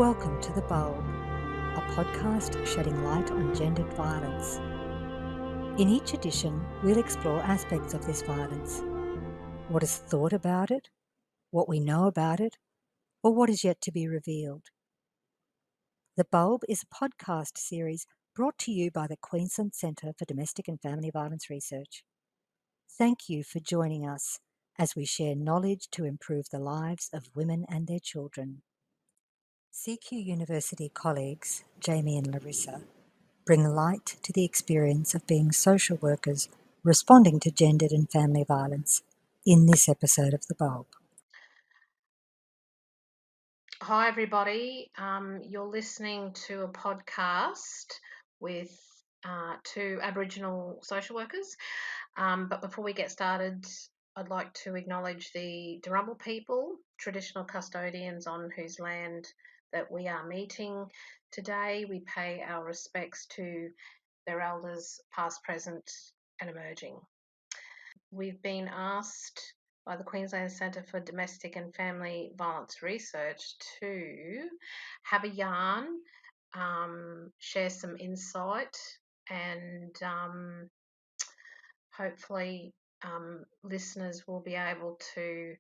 Welcome to The Bulb, a podcast shedding light on gendered violence. In each edition, we'll explore aspects of this violence, what is thought about it, what we know about it, or what is yet to be revealed. The Bulb is a podcast series brought to you by the Queensland Centre for Domestic and Family Violence Research. Thank you for joining us as we share knowledge to improve the lives of women and their children. CQ University colleagues, Jamie and Larissa, bring light to the experience of being social workers responding to gendered and family violence in this episode of The Bulb. Hi, everybody. You're listening to a podcast with two Aboriginal social workers. But before we get started, I'd like to acknowledge the Darumba people, traditional custodians on whose land that we are meeting today. We pay our respects to their elders, past, present, and emerging. We've been asked by the Queensland Centre for Domestic and Family Violence Research to have a yarn, share some insight, and hopefully listeners will be able to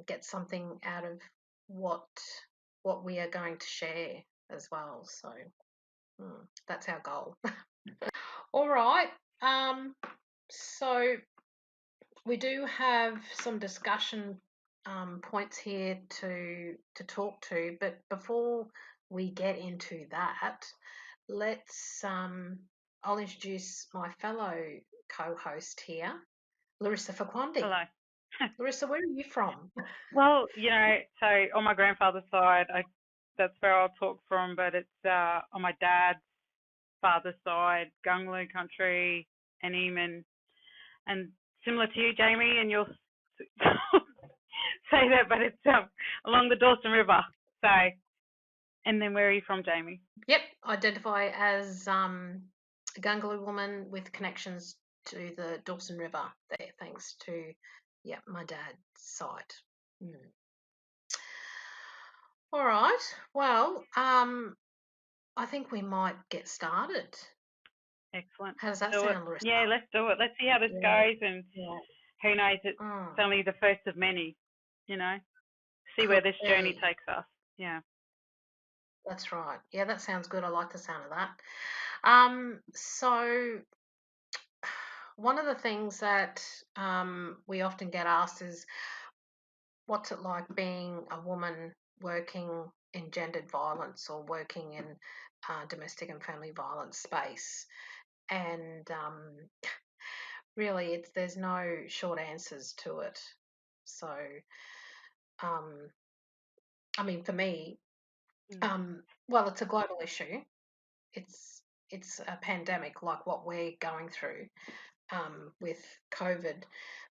get something out of what we are going to share as well. So that's our goal. All right. So we do have some discussion points here to talk to, but before we get into that, let's I'll introduce my fellow co-host here, Larissa Faquandi. Hello. Larissa, where are you from? Well, so on my grandfather's side, that's where I'll talk from, but it's on my dad's father's side, Gungaloo country, and Eamon, and similar to you, Jamie, and you'll say that, but it's along the Dawson River. So, and then where are you from, Jamie? Yep, identify as a Gungaloo woman with connections to the Dawson River there, thanks to my dad's side. All right. Well, I think we might get started. Excellent. How does that Do it. sound, Larissa? Yeah, let's do it. Let's see how this goes, and who knows? It's only the first of many. See where this journey takes us. Yeah. That's right. Yeah, that sounds good. I like the sound of that. So one of the things that we often get asked is, what's it like being a woman working in gendered violence or working in domestic and family violence space? And really, there's no short answers to it. So, I mean, for me, well, it's a global issue. It's a pandemic like what we're going through with COVID,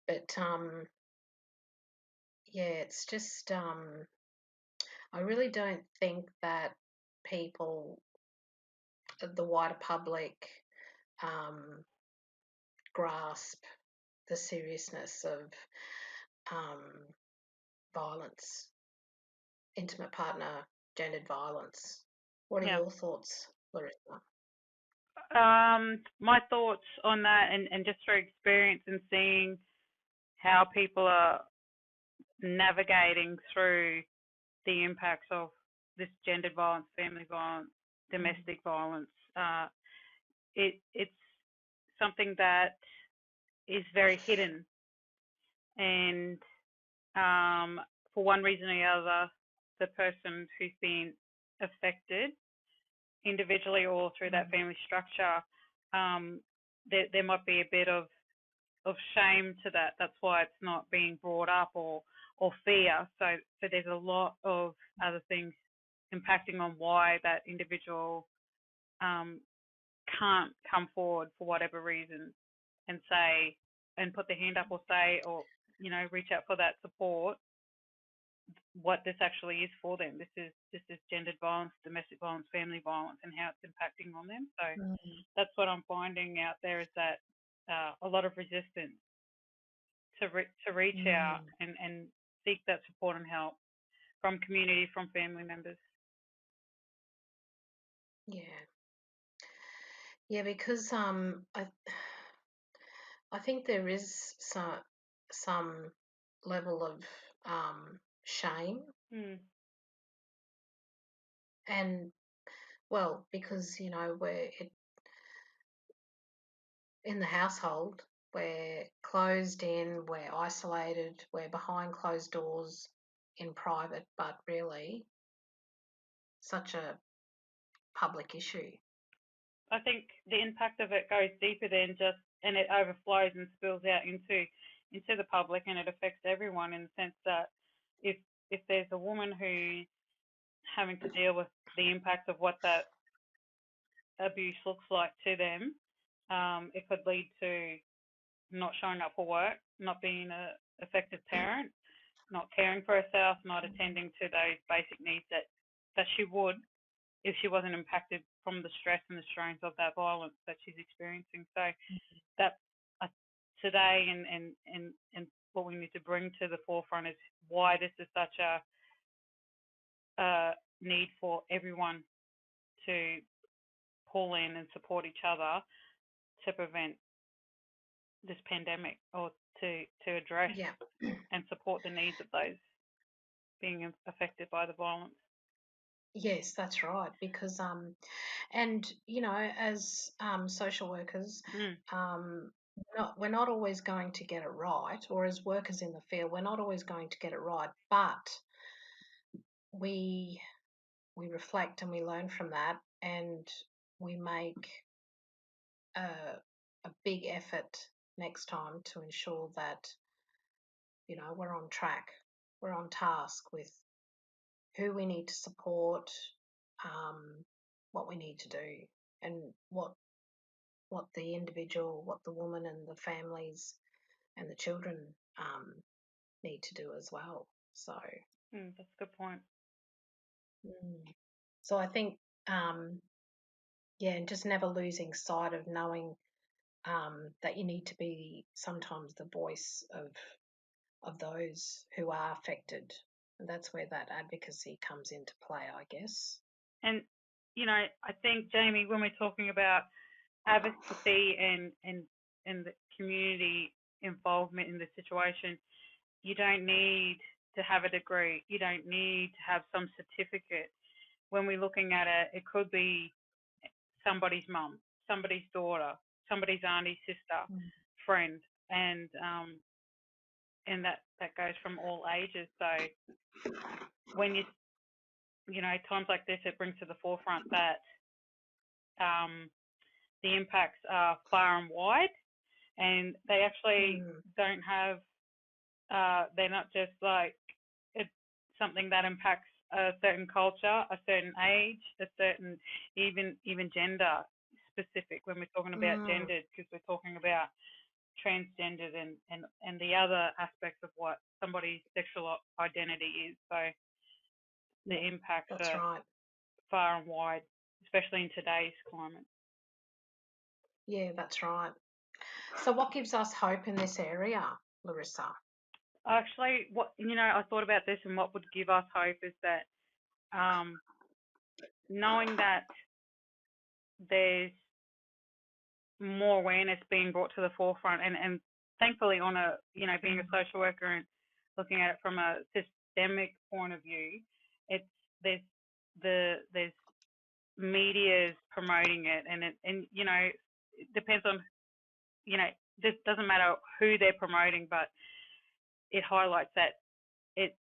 but it's just I really don't think that people, the wider public, grasp the seriousness of violence, intimate partner, gendered violence. What are your thoughts, Larissa? My thoughts on that, and just through experience and seeing how people are navigating through the impacts of this gendered violence, family violence, domestic violence, it's something that is very hidden, and for one reason or the other, the person who's been affected individually or through that family structure, there might be a bit of shame to that. That's why it's not being brought up, or fear. So there's a lot of other things impacting on why that individual can't come forward for whatever reason and say, and put their hand up or say, or reach out for that support, what this actually is for them. This is gendered violence, domestic violence, family violence, and how it's impacting on them. So that's what I'm finding out there, is that a lot of resistance to reach out and seek that support and help from community, from family members. Yeah, because I think there is some level of shame, Mm. and well, because we're in the household, we're closed in, we're isolated, we're behind closed doors in private, but really such a public issue. I think the impact of it goes deeper than just, and it overflows and spills out into the public, and it affects everyone in the sense that if if there's a woman who's having to deal with the impact of what that abuse looks like to them, it could lead to not showing up for work, not being a effective parent, not caring for herself, not attending to those basic needs that she would if she wasn't impacted from the stress and the strains of that violence that she's experiencing. So that today and what we need to bring to the forefront is why this is such a need for everyone to pull in and support each other to prevent this pandemic, or to address Yeah. and support the needs of those being affected by the violence. Yes, that's right. Because and as social workers, Mm. we're not always going to get it right, or as workers in the field, we're not always going to get it right. But we reflect and we learn from that, and we make a, a big effort next time to ensure that we're on track, we're on task with who we need to support, what we need to do, and what the individual, what the woman and the families and the children need to do as well. So, That's a good point. so I think, yeah, and just never losing sight of knowing that you need to be sometimes the voice of those who are affected. And that's where that advocacy comes into play, I guess. And I think, Jamie, when we're talking about advocacy and the community involvement in the situation, you don't need to have a degree. You don't need to have some certificate. When we're looking at it, it could be somebody's mum, somebody's daughter, somebody's auntie, sister, friend, and that goes from all ages. So when times like this, it brings to the forefront that the impacts are far and wide, and they actually don't have. They're not just like it's something that impacts a certain culture, a certain age, a certain even gender specific. When we're talking about gendered, because we're talking about transgendered and the other aspects of what somebody's sexual identity is. So the impacts That's are right. far and wide, especially in today's climate. Yeah, that's right. So what gives us hope in this area, Larissa? Actually, I thought about this, and what would give us hope is that knowing that there's more awareness being brought to the forefront, and thankfully on a being a social worker and looking at it from a systemic point of view, it's there's media's promoting it, and it depends on this doesn't matter who they're promoting, but it highlights that it's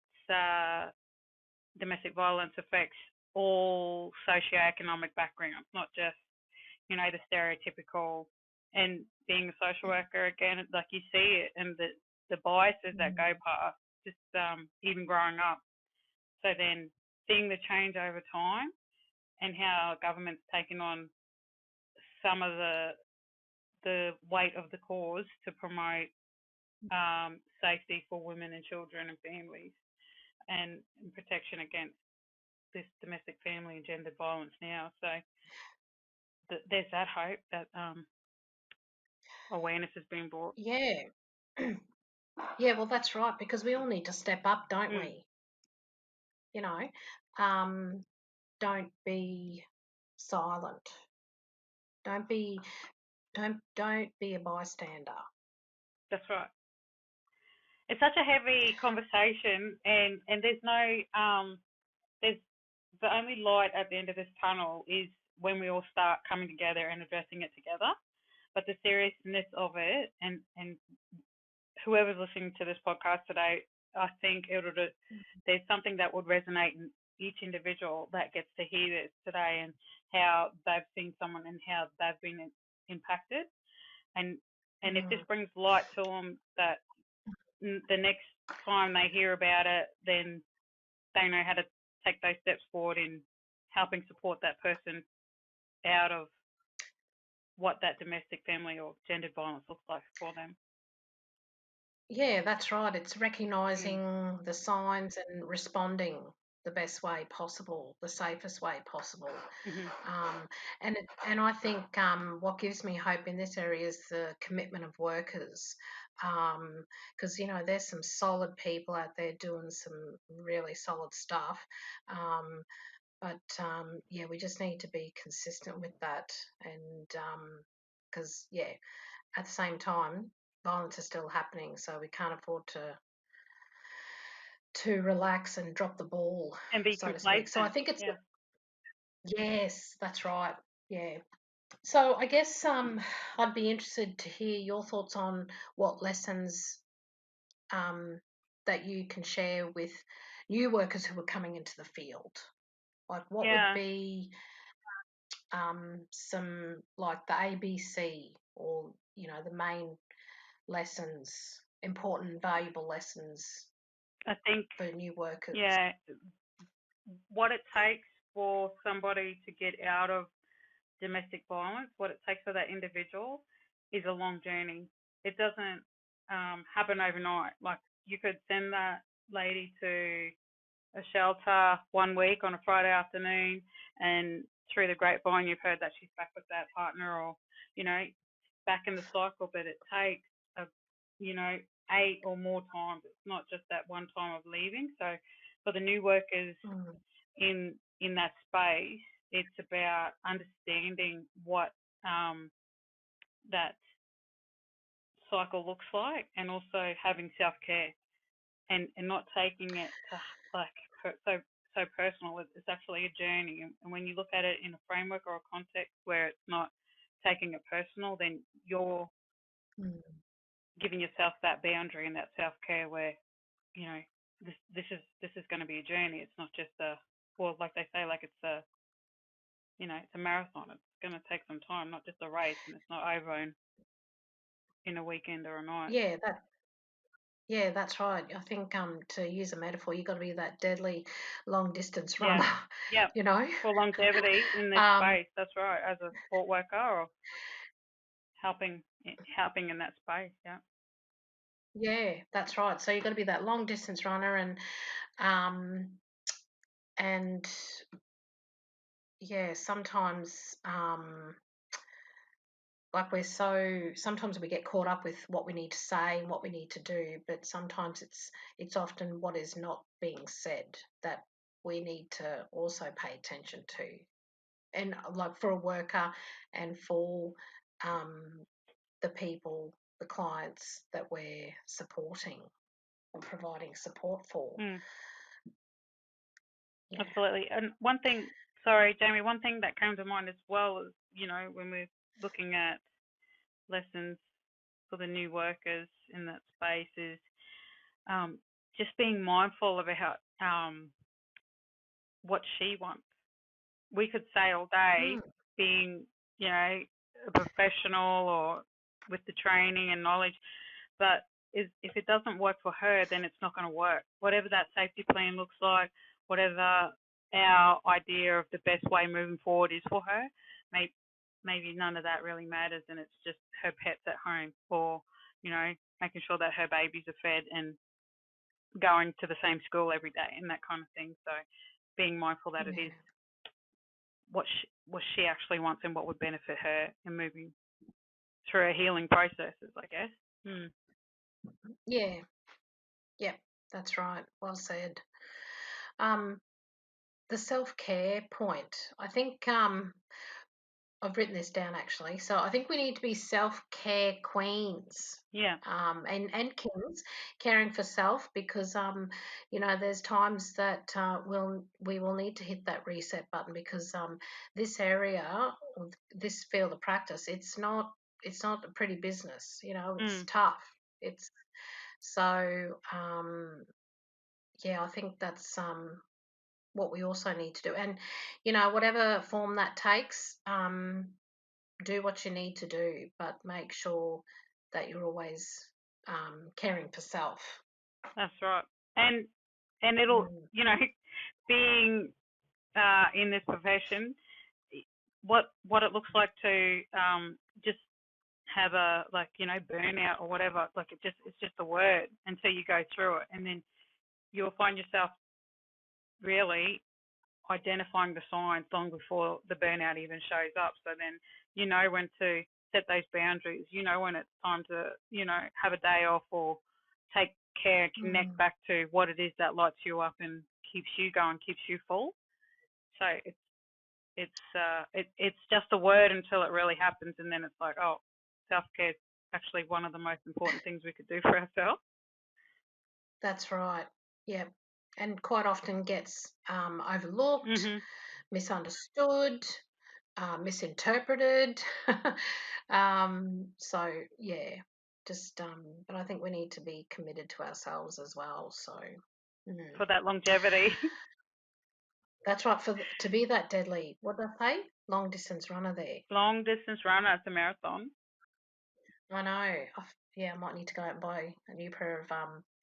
domestic violence affects all socioeconomic backgrounds, not just the stereotypical. And being a social worker, again, like you see it, and the biases that go past, just even growing up. So then seeing the change over time, and how government's taken on some of the weight of the cause to promote safety for women and children and families, and protection against this domestic family and gendered violence now. So there's that hope that awareness has been brought. Yeah. Yeah, well, that's right, because we all need to step up, don't we? Don't be silent. Don't be a bystander. That's right. It's such a heavy conversation, and there's no there's the only light at the end of this tunnel is when we all start coming together and addressing it together. But the seriousness of it, and whoever's listening to this podcast today, I think there's something that would resonate in each individual that gets to hear this today, and how they've seen someone and how they've been impacted, and it just brings light to them that the next time they hear about it, then they know how to take those steps forward in helping support that person out of what that domestic, family, or gendered violence looks like for them. Yeah, that's right. It's recognising the signs and responding the best way possible, the safest way possible. And I think what gives me hope in this area is the commitment of workers, because there's some solid people out there doing some really solid stuff. But yeah, we just need to be consistent with that, and because at the same time, violence is still happening, so we can't afford to relax and drop the ball, And be so to speak. So I complacent. think it's Yeah. yes, that's right. Yeah. So I guess I'd be interested to hear your thoughts on what lessons that you can share with new workers who are coming into the field. Like, what would Yeah. be some, like, the ABC, or the main lessons, important, valuable lessons I think, for new workers? yeah, what it takes for somebody to get out of domestic violence, what it takes for that individual is a long journey. It doesn't happen overnight. Like, you could send that lady to a shelter one week on a Friday afternoon, and through the grapevine you've heard that she's back with that partner, or back in the cycle. But it takes 8 or more times. It's not just that one time of leaving. So for the new workers in that space, it's about understanding what that cycle looks like, and also having self-care, and not taking it to so personal. It's actually a journey, and when you look at it in a framework or a context where it's not taking it personal, then you're giving yourself that boundary and that self-care where this is going to be a journey. It's not just like they say, like it's a it's a marathon. It's going to take some time, not just a race, and it's not over in a weekend or a night. Yeah, that's right. I think to use a metaphor, you've got to be that deadly long distance runner. Yeah. For longevity in this space. That's right. As a support worker, or helping in that space. Yeah. Yeah, that's right. So you've got to be that long distance runner, and yeah, sometimes like sometimes we get caught up with what we need to say and what we need to do, but sometimes it's often what is not being said that we need to also pay attention to. And like, for a worker and for the people, the clients that we're supporting and providing support for. Yeah. Absolutely. And one thing, sorry, Jamie, one thing that came to mind as well is, when we're looking at lessons for the new workers in that space, is just being mindful about what she wants. We could say all day, being, a professional or with the training and knowledge, but if it doesn't work for her, then it's not going to work. Whatever that safety plan looks like, whatever our idea of the best way moving forward is for her, maybe none of that really matters, and it's just her pets at home, or making sure that her babies are fed and going to the same school every day and that kind of thing. So being mindful that it is what she actually wants and what would benefit her in moving through her healing processes, I guess. Yeah, that's right. Well said. the self-care point. I think I've written this down actually. So I think we need to be self-care queens. Yeah. And kings, caring for self, because there's times that we will need to hit that reset button, because this area, or this field of practice, it's not a pretty business. It's Mm. tough. It's so yeah, I think that's what we also need to do. And whatever form that takes, do what you need to do, but make sure that you're always caring for self. That's right. And it'll, Mm, being in this profession, what it looks like to just have a, like, burnout or whatever. Like, it's just a word until you go through it, and then you'll find yourself really identifying the signs long before the burnout even shows up. So then you know when to set those boundaries. You know when it's time to, have a day off, or take care and connect mm. back to what it is that lights you up and keeps you going, keeps you full. So it's just a word until it really happens, and then it's like, oh, self care is actually one of the most important things we could do for ourselves. That's right. Yeah. And quite often gets overlooked, Mhm. misunderstood, misinterpreted. So yeah, just but I think we need to be committed to ourselves as well. So mm. For that longevity. That's right. To be that deadly, what did I say? Long distance runner there. Long distance runner, it's a marathon. I know. Yeah, I might need to go out and buy a new pair of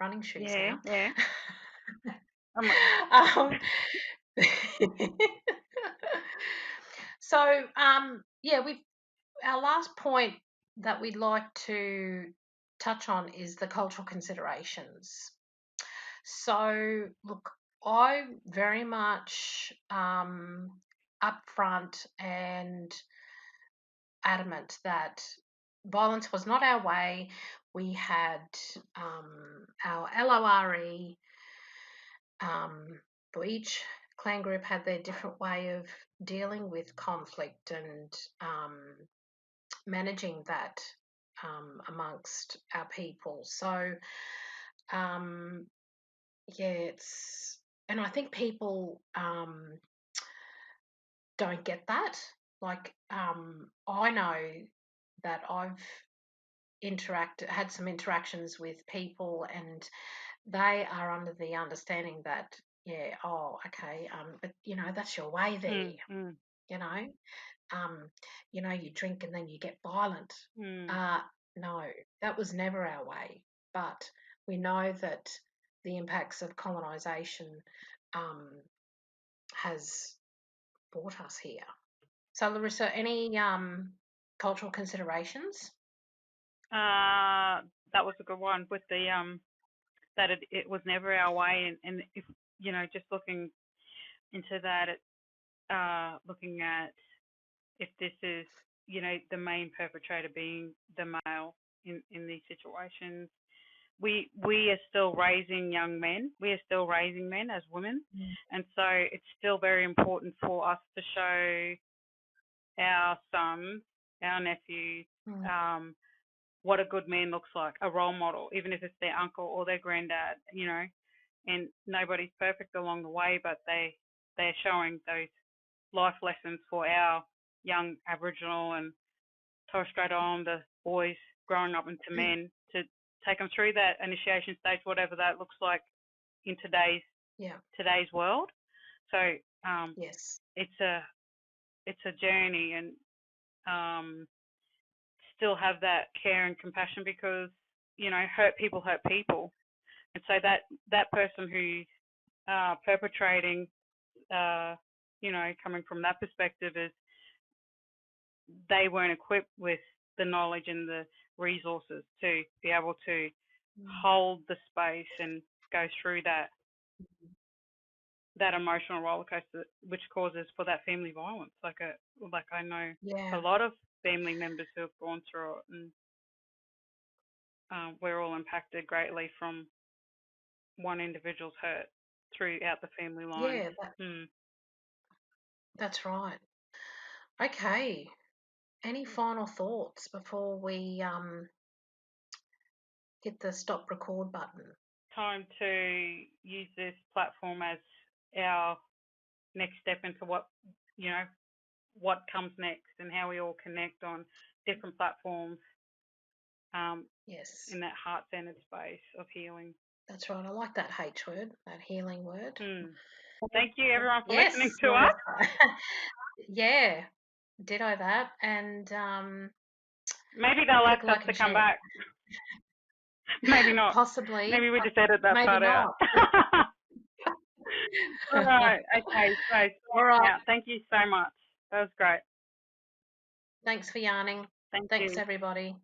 running shoes Yeah, now. yeah. I'm like, um, so yeah, we've our last point that we'd like to touch on is the cultural considerations. So look, I very much upfront and adamant that violence was not our way. We had our LORE. For each clan group had their different way of dealing with conflict and managing that amongst our people. So um, yeah, and I think people don't get that. Like I know that I've had some interactions with people, and they are under the understanding that, yeah, oh, okay, but that's your way there. mm, mm, You know, um, you drink and then you get violent. mm, Uh, no, that was never our way. But we know that the impacts of colonisation um, has brought us here. So, Larissa, any cultural considerations? that was a good one with the that it was never our way, and if just looking into that, looking at if this is the main perpetrator being the male in these situations, we are still raising young men. We are still raising men as women, Mm. and so it's still very important for us to show our sons, our nephews, Mm. what a good man looks like, a role model, even if it's their uncle or their granddad, and nobody's perfect along the way, but they're showing those life lessons for our young Aboriginal and Torres Strait Islander boys growing up into men, to take them through that initiation stage, whatever that looks like in Yeah. today's world. So um, Yes. it's a journey, and um, still have that care and compassion, because hurt people, and so that person who's perpetrating, coming from that perspective, is they weren't equipped with the knowledge and the resources to be able to Mm. hold the space and go through that emotional roller coaster, which causes for that family violence. Like I know a Yeah. lot of family members who have gone through it, and we're all impacted greatly from one individual's hurt throughout the family line. Yeah. Mm. That's right. Okay. Any final thoughts before we hit the stop record button? Time to use this platform as our next step into what comes next and how we all connect on different platforms Yes, in that heart-centered space of healing. that's right. I like that H word, that healing word. Thank you, everyone, for Yes, listening to us. yeah, ditto that, and maybe they'll ask click us like to and come share. back. Maybe not. Possibly. Maybe we just edit that maybe part not. out. All right. Okay. So, All right. thank you so much. That was great. Thanks for yarning. Thanks, you. everybody.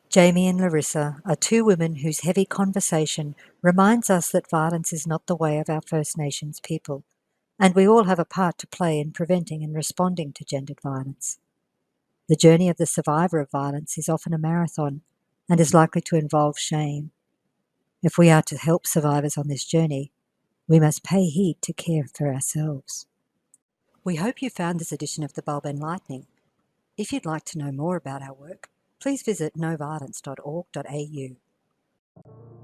Jamie and Larissa are two women whose heavy conversation reminds us that violence is not the way of our First Nations people, and we all have a part to play in preventing and responding to gendered violence. The journey of the survivor of violence is often a marathon and is likely to involve shame. If we are to help survivors on this journey, we must pay heed to care for ourselves. We hope you found this edition of The Bulb enlightening. If you'd like to know more about our work, please visit noviolence.org.au.